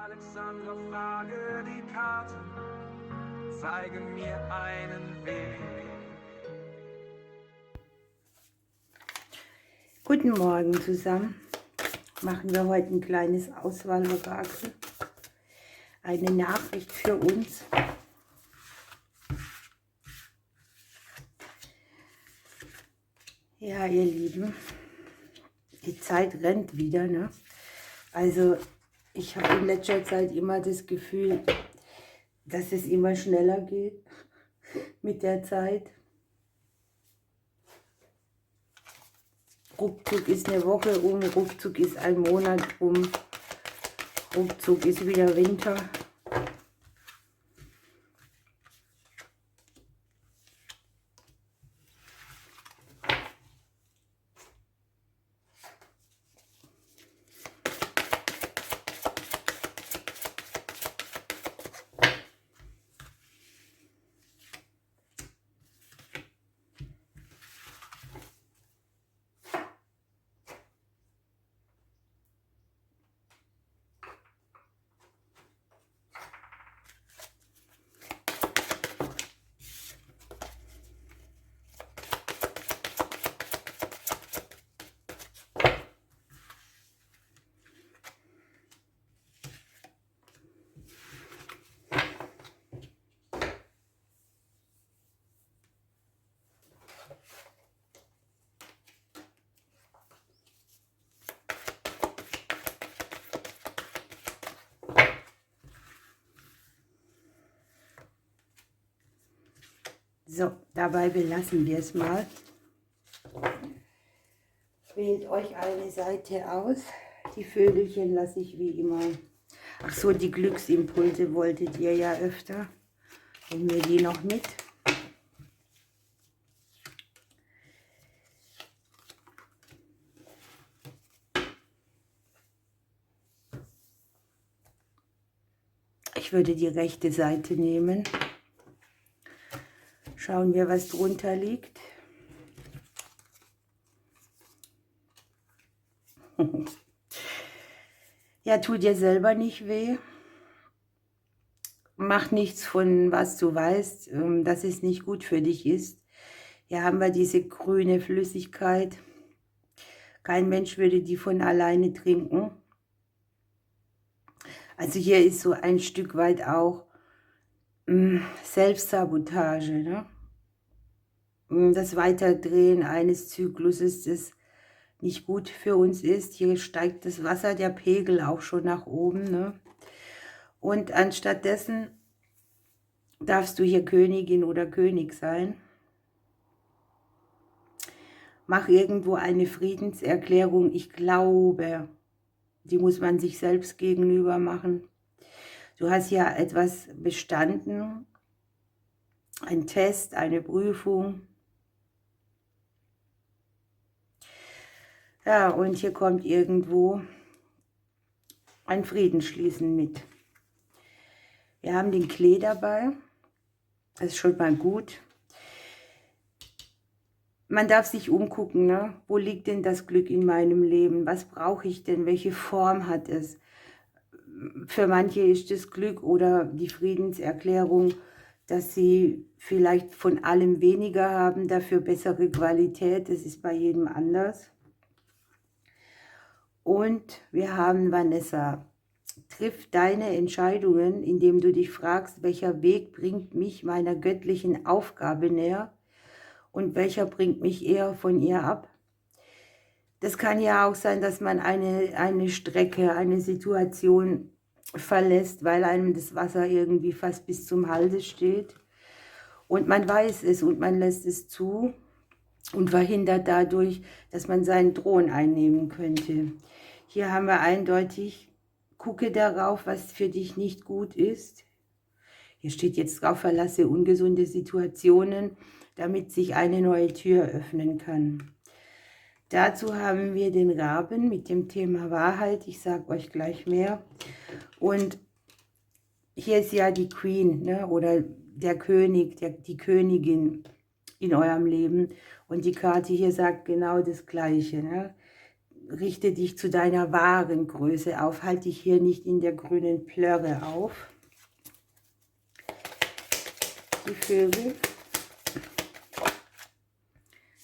Alexandra, frage die Karte, zeige mir einen Weg. Guten Morgen zusammen. Machen wir heute ein kleines Auswahlorakel. Eine Nachricht für uns. Ja, ihr Lieben, die Zeit rennt wieder, ne? Also ich habe in letzter Zeit immer das Gefühl, dass es immer schneller geht mit der Zeit. Ruckzuck ist eine Woche um, ruckzuck ist ein Monat um, ruckzuck ist wieder Winter. So, dabei belassen wir es mal. Wählt euch eine Seite aus. Die Vögelchen lasse ich wie immer. Ach so, die Glücksimpulse wolltet ihr ja öfter. Nehmen wir die noch mit. Ich würde die rechte Seite nehmen. Schauen wir, was drunter liegt. Ja, tut dir selber nicht weh. Mach nichts von was du weißt, dass es nicht gut für dich ist. Hier haben wir diese grüne Flüssigkeit. Kein Mensch würde die von alleine trinken. Also hier ist so ein Stück weit auch Selbstsabotage, ne? Das Weiterdrehen eines Zykluses, das nicht gut für uns ist. Hier steigt das Wasser, der Pegel auch schon nach oben, ne? Und anstattdessen darfst du hier Königin oder König sein. Mach irgendwo eine Friedenserklärung. Ich glaube, die muss man sich selbst gegenüber machen. Du hast ja etwas bestanden, ein Test, eine Prüfung. Ja, und hier kommt irgendwo ein Friedensschließen mit. Wir haben den Klee dabei. Das ist schon mal gut. Man darf sich umgucken, ne? Wo liegt denn das Glück in meinem Leben? Was brauche ich denn? Welche Form hat es? Für manche ist das Glück oder die Friedenserklärung, dass sie vielleicht von allem weniger haben, dafür bessere Qualität. Das ist bei jedem anders. Und wir haben Vanessa. Triff deine Entscheidungen, indem du dich fragst, welcher Weg bringt mich meiner göttlichen Aufgabe näher und welcher bringt mich eher von ihr ab. Das kann ja auch sein, dass man eine Strecke, eine Situation verlässt, weil einem das Wasser irgendwie fast bis zum Halse steht. Und man weiß es und man lässt es zu und verhindert dadurch, dass man seinen Thron einnehmen könnte. Hier haben wir eindeutig, gucke darauf, was für dich nicht gut ist. Hier steht jetzt drauf, verlasse ungesunde Situationen, damit sich eine neue Tür öffnen kann. Dazu haben wir den Raben mit dem Thema Wahrheit. Ich sage euch gleich mehr. Und hier ist ja die Queen, ne? Oder der König, die Königin in eurem Leben. Und die Karte hier sagt genau das Gleiche. Ne? richte dich zu deiner wahren Größe auf. Halte dich hier nicht in der grünen Plörre auf. Die Vögel.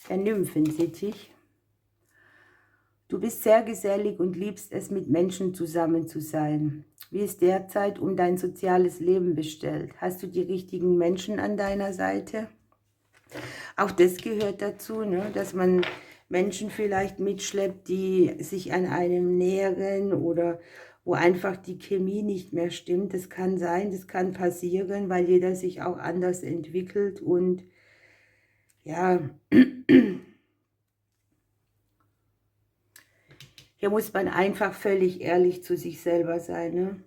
Der Nymphensittich. Du bist sehr gesellig und liebst es, mit Menschen zusammen zu sein. Wie ist derzeit um dein soziales Leben bestellt? Hast du die richtigen Menschen an deiner Seite? Auch das gehört dazu, ne? Dass man Menschen vielleicht mitschleppt, die sich an einem nähern oder wo einfach die Chemie nicht mehr stimmt. Das kann sein, das kann passieren, weil jeder sich auch anders entwickelt und ja, hier muss man einfach völlig ehrlich zu sich selber sein, ne?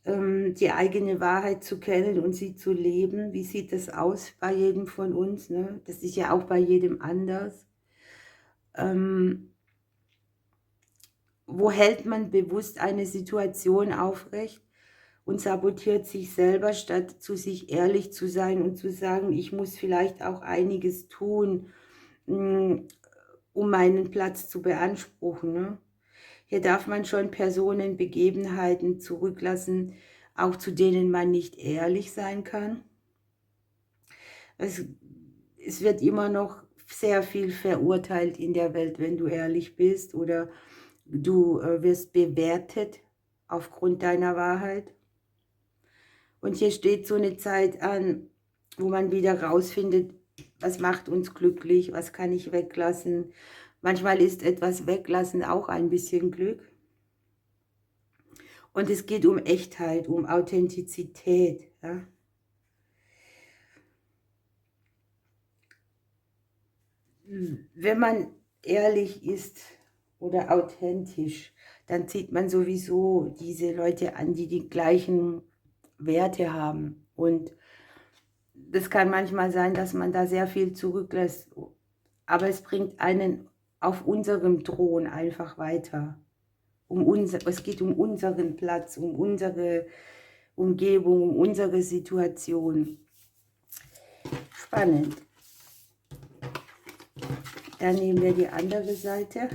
Die eigene Wahrheit zu kennen und sie zu leben. Wie sieht das aus bei jedem von uns, ne? Das ist ja auch bei jedem anders. Wo hält man bewusst eine Situation aufrecht und sabotiert sich selber, statt zu sich ehrlich zu sein und zu sagen, ich muss vielleicht auch einiges tun, um meinen Platz zu beanspruchen, ne? Hier darf man schon Personen, Begebenheiten zurücklassen, auch zu denen man nicht ehrlich sein kann. Es wird immer noch sehr viel verurteilt in der Welt, wenn du ehrlich bist, oder du wirst bewertet aufgrund deiner Wahrheit. Und hier steht so eine Zeit an, wo man wieder rausfindet, was macht uns glücklich, was kann ich weglassen. Manchmal ist etwas weglassen auch ein bisschen Glück. Und es geht um Echtheit, um Authentizität. Ja? Wenn man ehrlich ist oder authentisch, dann zieht man sowieso diese Leute an, die die gleichen Werte haben. Und das kann manchmal sein, dass man da sehr viel zurücklässt. Aber es bringt einen auf unserem Thron einfach weiter. Es geht um unseren Platz, um unsere Umgebung, um unsere Situation. Spannend. Dann nehmen wir die andere Seite.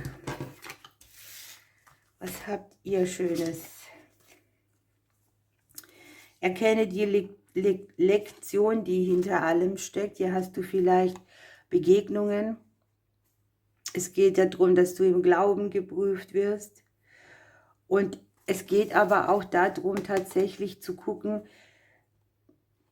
Was habt ihr Schönes? Erkenne die Lektion, die hinter allem steckt. Hier hast du vielleicht Begegnungen. Es geht darum, dass du im Glauben geprüft wirst. Und es geht aber auch darum, tatsächlich zu gucken,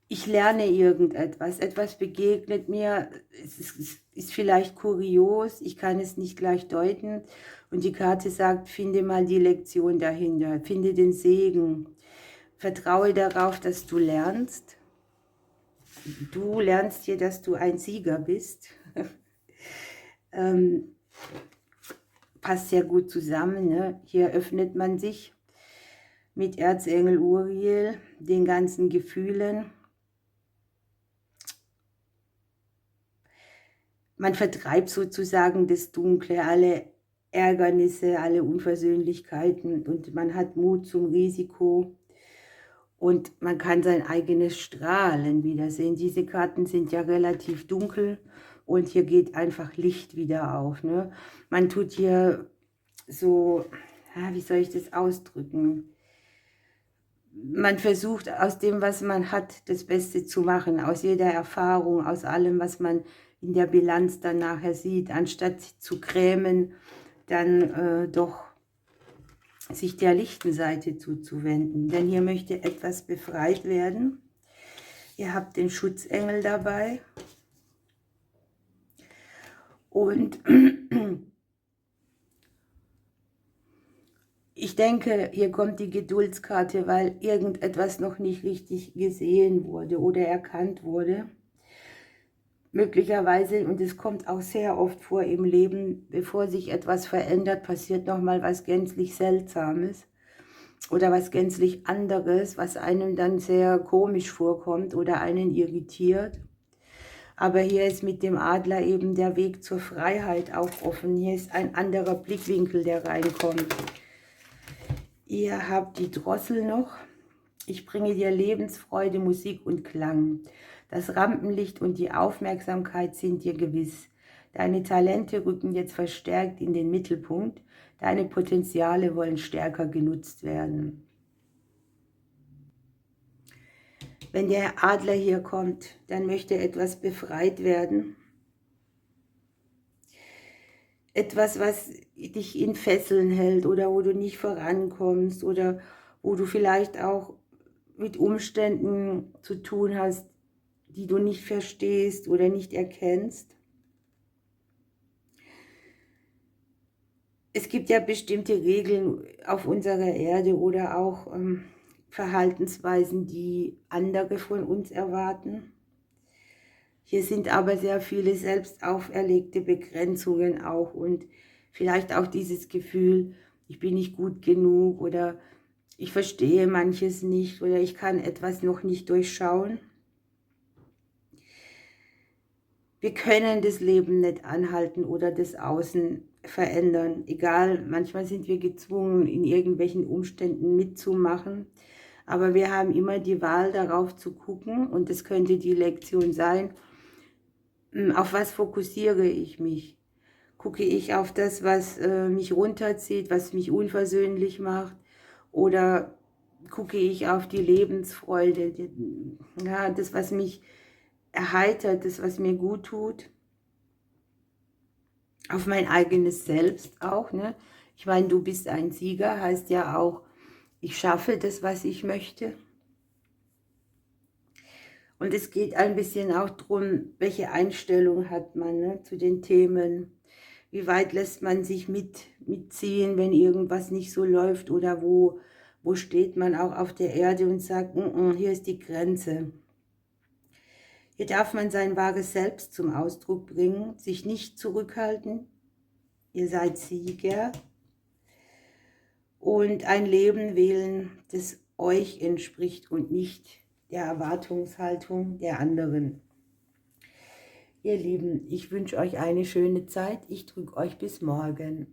ich lerne irgendetwas, etwas begegnet mir, es ist vielleicht kurios, ich kann es nicht gleich deuten. Und die Karte sagt, finde mal die Lektion dahinter, finde den Segen. Vertraue darauf, dass du lernst. Du lernst hier, dass du ein Sieger bist. Passt sehr gut zusammen, ne? Hier öffnet man sich mit Erzengel Uriel, den ganzen Gefühlen. Man vertreibt sozusagen das Dunkle, alle Ärgernisse, alle Unversöhnlichkeiten, und man hat Mut zum Risiko und man kann sein eigenes Strahlen wiedersehen. Diese Karten sind ja relativ dunkel und hier geht einfach Licht wieder auf, ne? Man tut hier so, wie soll ich das ausdrücken? Man versucht aus dem, was man hat, das Beste zu machen, aus jeder Erfahrung, aus allem, was man in der Bilanz dann nachher sieht, anstatt zu grämen, dann doch sich der lichten Seite zuzuwenden. Denn hier möchte etwas befreit werden. Ihr habt den Schutzengel dabei. Und ich denke, hier kommt die Geduldskarte, weil irgendetwas noch nicht richtig gesehen wurde oder erkannt wurde. Möglicherweise, und es kommt auch sehr oft vor im Leben, bevor sich etwas verändert, passiert nochmal was gänzlich Seltsames oder was gänzlich anderes, was einem dann sehr komisch vorkommt oder einen irritiert. Aber hier ist mit dem Adler eben der Weg zur Freiheit auch offen. Hier ist ein anderer Blickwinkel, der reinkommt. Ihr habt die Drossel noch. Ich bringe dir Lebensfreude, Musik und Klang. Das Rampenlicht und die Aufmerksamkeit sind dir gewiss. Deine Talente rücken jetzt verstärkt in den Mittelpunkt. Deine Potenziale wollen stärker genutzt werden. Wenn der Adler hier kommt, dann möchte etwas befreit werden. Etwas, was dich in Fesseln hält oder wo du nicht vorankommst oder wo du vielleicht auch mit Umständen zu tun hast, die du nicht verstehst oder nicht erkennst. Es gibt ja bestimmte Regeln auf unserer Erde oder auch Verhaltensweisen, die andere von uns erwarten. Hier sind aber sehr viele selbst auferlegte Begrenzungen auch und vielleicht auch dieses Gefühl, ich bin nicht gut genug oder ich verstehe manches nicht oder ich kann etwas noch nicht durchschauen. Wir können das Leben nicht anhalten oder das Außen verändern. Egal, manchmal sind wir gezwungen, in irgendwelchen Umständen mitzumachen. Aber wir haben immer die Wahl, darauf zu gucken. Und das könnte die Lektion sein, auf was fokussiere ich mich? Gucke ich auf das, was mich runterzieht, was mich unversöhnlich macht? Oder gucke ich auf die Lebensfreude, ja, das, was mich erheitert, das, was mir gut tut, auf mein eigenes Selbst auch, ne? Ich meine, du bist ein Sieger, heißt ja auch, ich schaffe das, was ich möchte. Und es geht ein bisschen auch darum, welche Einstellung hat man, ne, zu den Themen. Wie weit lässt man sich mitziehen, wenn irgendwas nicht so läuft oder wo steht man auch auf der Erde und sagt, hier ist die Grenze. Hier darf man sein wahres Selbst zum Ausdruck bringen, sich nicht zurückhalten. Ihr seid Sieger. Und ein Leben wählen, das euch entspricht und nicht der Erwartungshaltung der anderen. Ihr Lieben, ich wünsche euch eine schöne Zeit. Ich drücke euch bis morgen.